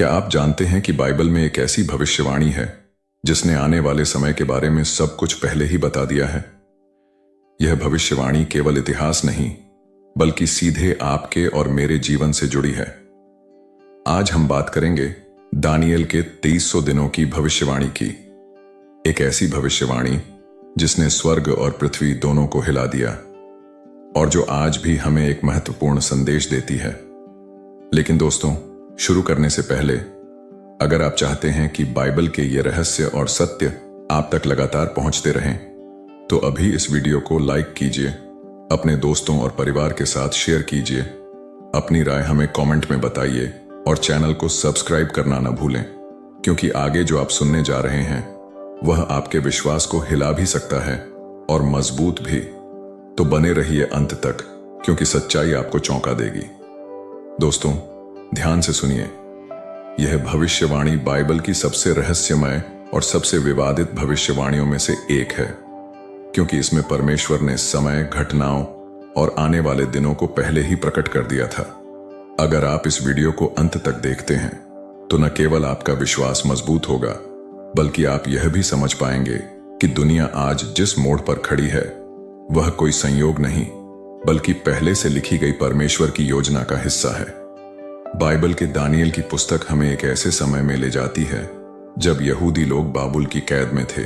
क्या आप जानते हैं कि बाइबल में एक ऐसी भविष्यवाणी है जिसने आने वाले समय के बारे में सब कुछ पहले ही बता दिया है? यह भविष्यवाणी केवल इतिहास नहीं, बल्कि सीधे आपके और मेरे जीवन से जुड़ी है। आज हम बात करेंगे दानिएल के 2300 दिनों की भविष्यवाणी की। एक ऐसी भविष्यवाणी जिसने स्वर्ग और पृथ्वी दोनों को हिला दिया और जो आज भी हमें एक महत्वपूर्ण संदेश देती है। लेकिन दोस्तों, शुरू करने से पहले अगर आप चाहते हैं कि बाइबल के ये रहस्य और सत्य आप तक लगातार पहुंचते रहें, तो अभी इस वीडियो को लाइक कीजिए, अपने दोस्तों और परिवार के साथ शेयर कीजिए, अपनी राय हमें कमेंट में बताइए और चैनल को सब्सक्राइब करना न भूलें, क्योंकि आगे जो आप सुनने जा रहे हैं वह आपके विश्वास को हिला भी सकता है और मजबूत भी। तो बने रहिए अंत तक, क्योंकि सच्चाई आपको चौंका देगी। दोस्तों, ध्यान से सुनिए। यह भविष्यवाणी बाइबल की सबसे रहस्यमय और सबसे विवादित भविष्यवाणियों में से एक है, क्योंकि इसमें परमेश्वर ने समय, घटनाओं और आने वाले दिनों को पहले ही प्रकट कर दिया था। अगर आप इस वीडियो को अंत तक देखते हैं तो न केवल आपका विश्वास मजबूत होगा, बल्कि आप यह भी समझ पाएंगे कि दुनिया आज जिस मोड़ पर खड़ी है वह कोई संयोग नहीं, बल्कि पहले से लिखी गई परमेश्वर की योजना का हिस्सा है। बाइबल के दानिएल की पुस्तक हमें एक ऐसे समय में ले जाती है जब यहूदी लोग बाबुल की कैद में थे।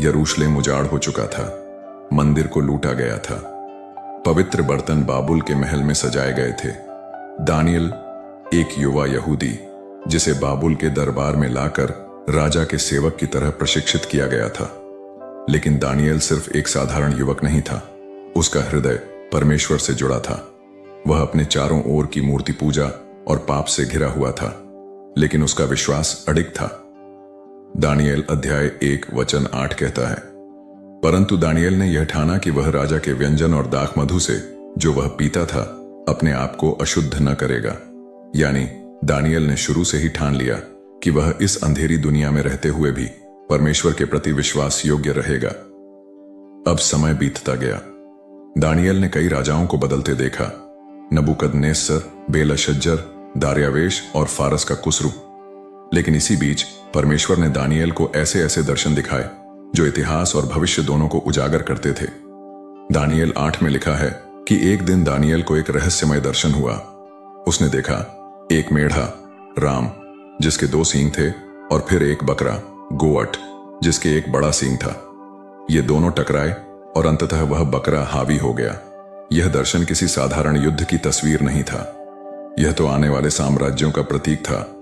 यरूशलेम उजाड़ हो चुका था, मंदिर को लूटा गया था, पवित्र बर्तन बाबुल के महल में सजाए गए थे। दानिएल एक युवा यहूदी जिसे बाबुल के दरबार में लाकर राजा के सेवक की तरह प्रशिक्षित किया गया था। लेकिन दानिएल सिर्फ एक साधारण युवक नहीं था, उसका हृदय परमेश्वर से जुड़ा था। वह अपने चारों ओर की मूर्ति पूजा और पाप से घिरा हुआ था, लेकिन उसका विश्वास अडिग था। दानिएल अध्याय 1 वचन 8 कहता है, परंतु दानिएल ने यह ठाना कि वह राजा के व्यंजन और दाख मधु से जो वह पीता था अपने आप को अशुद्ध न करेगा। यानी दानिएल ने शुरू से ही ठान लिया कि वह इस अंधेरी दुनिया में रहते हुए भी परमेश्वर के प्रति विश्वास योग्य रहेगा। अब समय बीतता गया। दानिएल ने कई राजाओं को बदलते देखा, नबूकदनेस्सर, बेलशज्जर, दार्यावेश और फारस का कुसरू। लेकिन इसी बीच परमेश्वर ने दानिएल को ऐसे ऐसे दर्शन दिखाए जो इतिहास और भविष्य दोनों को उजागर करते थे। दानिएल 8 में लिखा है कि एक दिन दानिएल को एक रहस्यमय दर्शन हुआ। उसने देखा एक मेढ़ा, राम, जिसके 2 सींग थे, और फिर एक बकरा, गोअट, जिसके एक बड़ा सींग था। ये दोनों टकराए और अंततः वह बकरा हावी हो गया। यह दर्शन किसी साधारण युद्ध की तस्वीर नहीं था, यह तो आने वाले साम्राज्यों का प्रतीक था